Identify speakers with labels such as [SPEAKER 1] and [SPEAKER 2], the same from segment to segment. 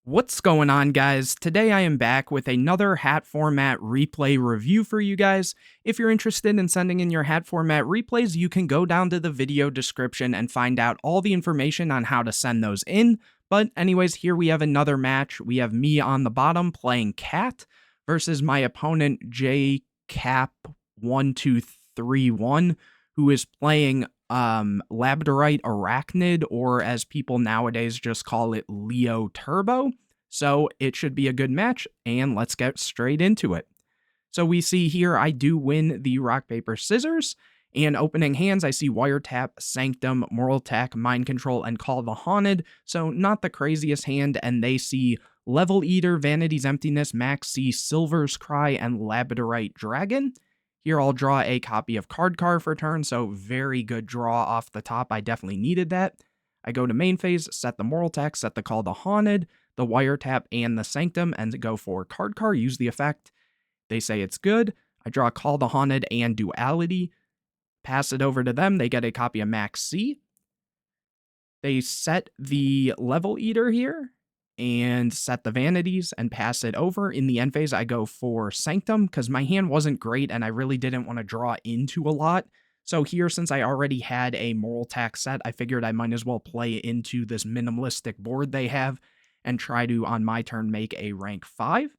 [SPEAKER 1] What's going on, guys? Today I am back with another hat format replay review for you guys. If you're interested in sending in your hat format replays, you can go down to the video description and find out all the information on how to send those in. But anyways, here we have another match. We have me on the bottom playing Cat versus my opponent JCap1231, who is playing Labradorite Arachnid, or as people nowadays just call it, Leo Turbo. So it should be a good match, and let's get straight into it. So we see here I do win the rock, paper, scissors, and opening hands I see Wiretap, Sanctum, Moral Attack, Mind Control, and Call the Haunted, so not the craziest hand, and they see Level Eater, Vanity's Emptiness, Max C, Silver's Cry, and Labradorite Dragon. Here I'll draw a copy of Card for turn, so very good draw off the top. I definitely needed that. I go to main phase, set the Moral Attack, set the Call the Haunted, the Wiretap, and the Sanctum, and go for Card, use the effect. They say it's good. I draw Call the Haunted and Duality. Pass it over to them. They get a copy of Max C. They set the Level Eater here and set the Vanities and pass it over. In the end phase, I go for Sanctum because my hand wasn't great and I really didn't want to draw into a lot. So here, since I already had a Moral Attack set, I figured I might as well play into this minimalistic board they have and try to, on my turn, make a rank 5.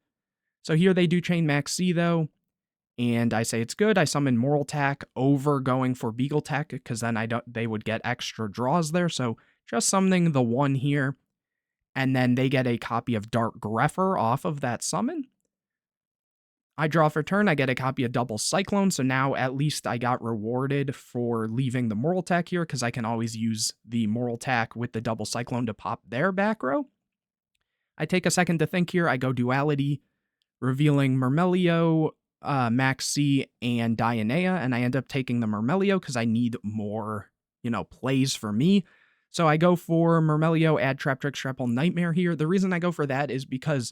[SPEAKER 1] So here they do chain Max C though, and I say it's good. I summon Moral Attack over going for Beagle Tech because then they would get extra draws there. So just summoning the 1 here. And then they get a copy of Dark Grepher off of that summon. I draw for turn, I get a copy of Double Cyclone, so now at least I got rewarded for leaving the Moral Attack here, because I can always use the Moral Attack with the Double Cyclone to pop their back row. I take a second to think here, I go Duality, revealing Mermail, Max C, and Dionea, and I end up taking the Mermail because I need more, plays for me. So I go for Mermail, add Trap Trick, Shrapple, Nightmare here. The reason I go for that is because,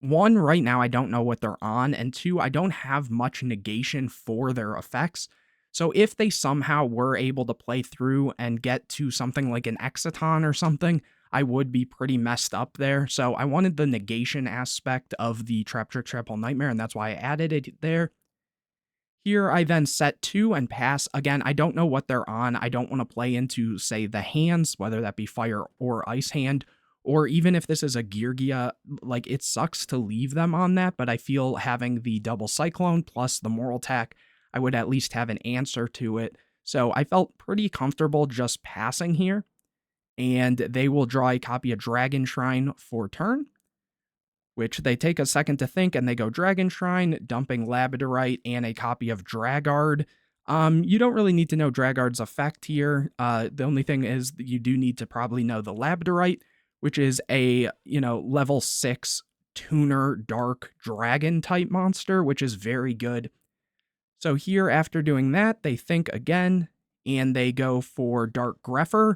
[SPEAKER 1] 1, right now I don't know what they're on, and 2, I don't have much negation for their effects. So if they somehow were able to play through and get to something like an Exciton or something, I would be pretty messed up there. So I wanted the negation aspect of the Trap Trick, Shrapple, Nightmare, and that's why I added it there. Here I then set 2 and pass. Again, I don't know what they're on. I don't want to play into, say, the hands, whether that be fire or ice hand, or even if this is a Geargia, like, it sucks to leave them on that, but I feel having the Double Cyclone plus the Moral Attack, I would at least have an answer to it. So I felt pretty comfortable just passing here, and they will draw a copy of Dragon Shrine for turn, which they take a second to think, and they go Dragon Shrine, dumping Labradorite and a copy of Dragard. You don't really need to know Dragard's effect here. The only thing is that you do need to probably know the Labradorite, which is a, level 6 tuner dark dragon type monster, which is very good. So here, after doing that, they think again, and they go for Dark Grepher,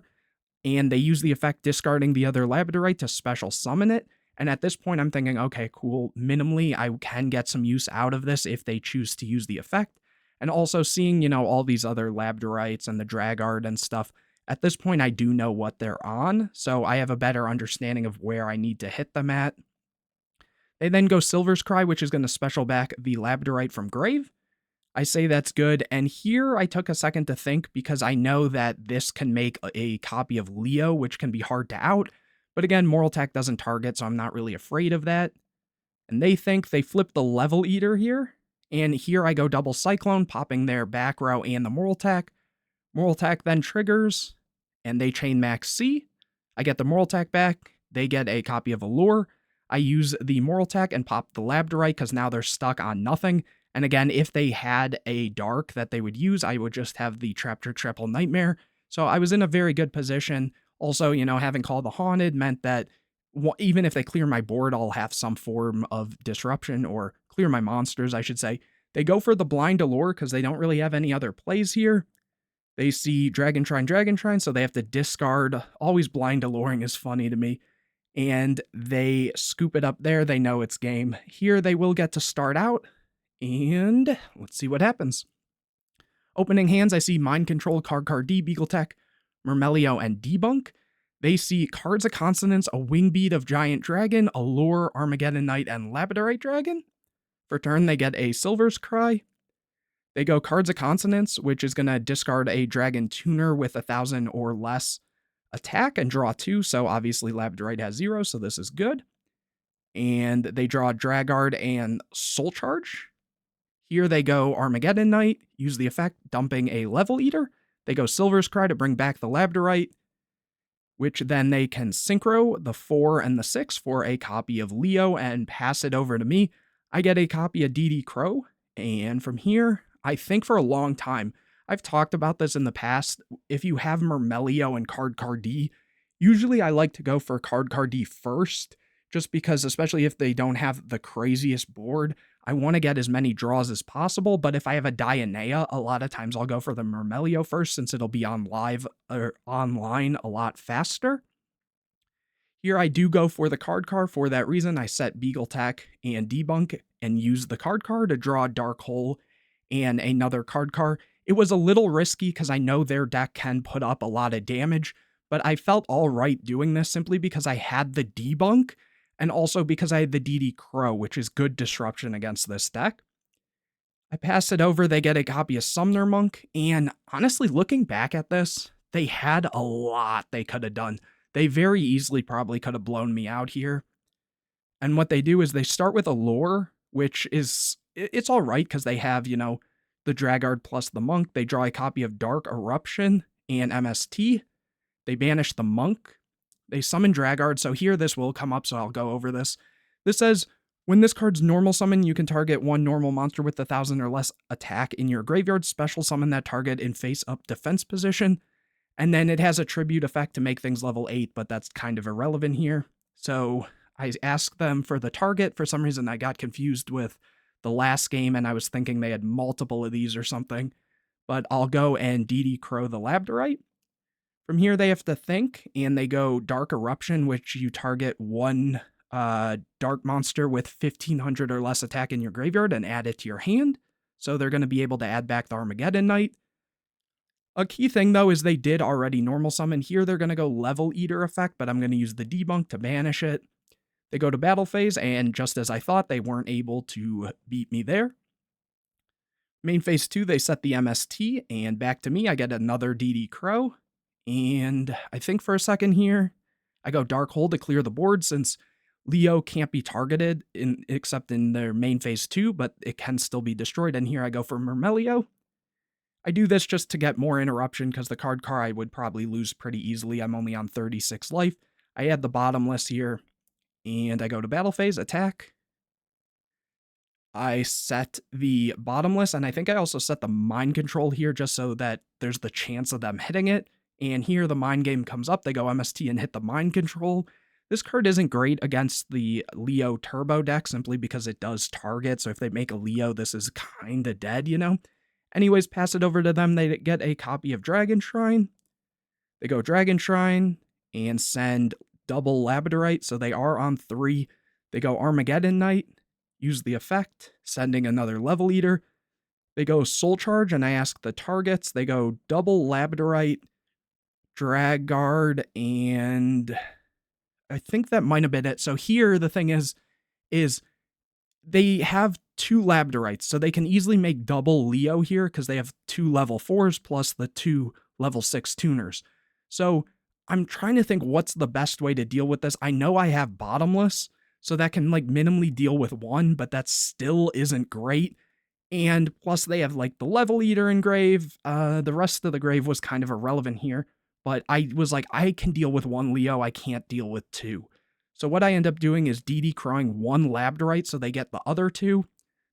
[SPEAKER 1] and they use the effect discarding the other Labradorite to special summon it. And at this point, I'm thinking, okay, cool, minimally, I can get some use out of this if they choose to use the effect. And also seeing, all these other Labradorites and the Dragard and stuff, at this point, I do know what they're on, so I have a better understanding of where I need to hit them at. They then go Silver's Cry, which is going to special back the Labradorite from grave. I say that's good, and here I took a second to think because I know that this can make a copy of Leo, which can be hard to out. But again, Moral Attack doesn't target, so I'm not really afraid of that. And they think they flip the Level Eater here. And here I go Double Cyclone, popping their back row and the Moral Attack. Moral Attack then triggers, and they chain Max C. I get the Moral Attack back. They get a copy of Allure. I use the Moral Attack and pop the Labradorite because now they're stuck on nothing. And again, if they had a Dark that they would use, I would just have the Trap Trick, Shrapple, Nightmare. So I was in a very good position. Also, having Call the Haunted meant that even if they clear my board, I'll have some form of disruption, or clear my monsters, I should say. They go for the Blind Allure because they don't really have any other plays here. They see Dragon Shrine, so they have to discard. Always Blind Alluring is funny to me. And they scoop it up there. They know it's game. Here they will get to start out, and let's see what happens. Opening hands, I see Mind Control, Card D, Beagle Tech, Mermail, and Debunk. They see cards of consonance, a wingbeat of giant dragon, a lure, Armageddon Knight, and Labradorite dragon. For turn, they get a Silver's Cry. They go cards of consonance, which is going to discard a dragon tuner with 1,000 or less attack and draw 2. So obviously Labradorite has 0, so this is good. And they draw Dragard and Soul Charge. Here they go Armageddon Knight, use the effect, dumping a Level Eater. They go Silver's Cry to bring back the Labradorite, which then they can synchro the 4 and the 6 for a copy of Leo and pass it over to me. I get a copy of DD Crow, and from here, I think for a long time, I've talked about this in the past, if you have Mermail and Card D, usually I like to go for Card D first, just because, especially if they don't have the craziest board, I want to get as many draws as possible, but if I have a Dianea, a lot of times I'll go for the Mermail first since it'll be on live or online a lot faster. Here I do go for the card for that reason. I set Beagle Tech and Debunk and use the card to draw Dark Hole and another card. It was a little risky because I know their deck can put up a lot of damage, but I felt all right doing this simply because I had the Debunk and also because I had the DD Crow, which is good disruption against this deck. I pass it over, they get a copy of Summoner Monk, and honestly, looking back at this, they had a lot they could have done. They very easily probably could have blown me out here. And what they do is they start with a lure, which is, it's all right because they have, the Dragard plus the Monk. They draw a copy of Dark Eruption and MST. They banish the Monk. They summon Dragard, so here this will come up, so I'll go over this. This says, when this card's normal summon, you can target one normal monster with 1,000 or less attack in your graveyard, special summon that target in face-up defense position, and then it has a tribute effect to make things level 8, but that's kind of irrelevant here. So I asked them for the target. For some reason, I got confused with the last game, and I was thinking they had multiple of these or something, but I'll go and DD Crow the Labradorite. From here, they have to think, and they go Dark Eruption, which you target one dark monster with 1,500 or less attack in your graveyard and add it to your hand. So they're going to be able to add back the Armageddon Knight. A key thing, though, is they did already normal summon. Here, they're going to go Level Eater effect, but I'm going to use the Debunk to banish it. They go to battle phase, and just as I thought, they weren't able to beat me there. Main phase 2, they set the MST, and back to me, I get another DD Crow. And I think for a second here, I go Dark Hole to clear the board since Leo can't be targeted except in their main phase 2, but it can still be destroyed. And here I go for Mermail. I do this just to get more interruption because the card I would probably lose pretty easily. I'm only on 36 life. I add the bottomless here, and I go to battle phase, attack. I set the bottomless, and I think I also set the mind control here just so that there's the chance of them hitting it. And here the mind game comes up, they go MST and hit the mind control. This card isn't great against the Leo Turbo deck simply because it does target, so if they make a Leo, this is kinda dead, Anyways, pass it over to them, they get a copy of Dragon Shrine. They go Dragon Shrine and send double Labradorite, so they are on 3. They go Armageddon Knight, use the effect, sending another Level Eater. They go Soul Charge, and I ask the targets. They go double Labradorite, Dragard, and I think that might have been it. So here the thing is they have 2 Labradorites, so they can easily make double Leo here because they have 2 level 4s plus the 2 level 6 tuners. So I'm trying to think what's the best way to deal with this. I know I have bottomless, so that can minimally deal with 1, but that still isn't great. And plus they have the Level Eater in grave. The rest of the grave was kind of irrelevant here. But I was like, I can deal with 1 Leo, I can't deal with 2. So what I end up doing is DD Crowing 1 Labradorite so they get the other 2.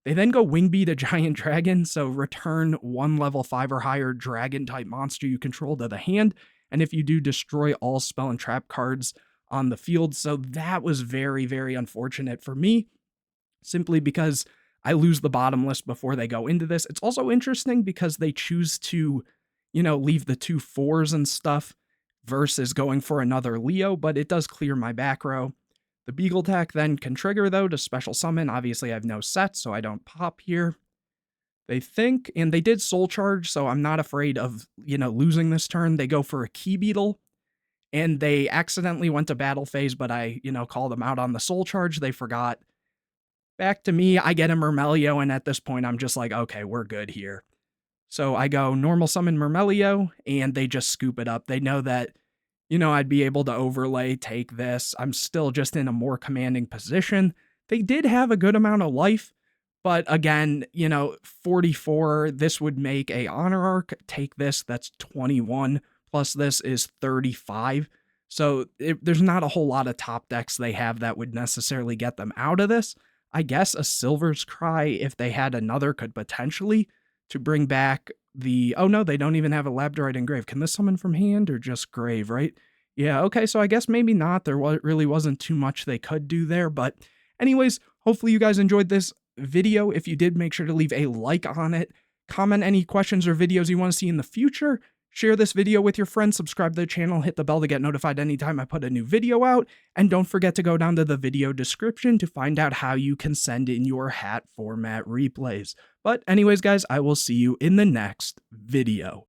[SPEAKER 1] They then go Wingbeat a Giant Dragon, so return 1 level 5 or higher dragon-type monster you control to the hand, and if you do, destroy all spell and trap cards on the field. So that was very, very unfortunate for me, simply because I lose the bottomless before they go into this. It's also interesting because they choose to leave the 2 4s and stuff versus going for another Leo, but it does clear my back row. The Beagle Tack then can trigger, though, to special summon. Obviously, I have no set, so I don't pop here. They think, and they did Soul Charge, so I'm not afraid of, losing this turn. They go for a Key Beetle, and they accidentally went to battle phase, but I, called them out on the soul charge. They forgot. Back to me, I get a Mermelio, and at this point, I'm just like, okay, we're good here. So I go normal summon Mermelio, and they just scoop it up. They know that, I'd be able to overlay, take this. I'm still just in a more commanding position. They did have a good amount of life, but again, 44, this would make a Honor Arc. Take this, that's 21, plus this is 35. So there's not a whole lot of top decks they have that would necessarily get them out of this. I guess a Silver's Cry, if they had another, could potentially to bring back the... Oh no, they don't even have a Labradorite in grave. Can this summon from hand or just grave, right? Yeah, okay, so I guess maybe not. There really wasn't too much they could do there, but anyways, hopefully you guys enjoyed this video. If you did, make sure to leave a like on it. Comment any questions or videos you want to see in the future. Share this video with your friends, subscribe to the channel, hit the bell to get notified anytime I put a new video out, and don't forget to go down to the video description to find out how you can send in your hat format replays. But anyways, guys, I will see you in the next video.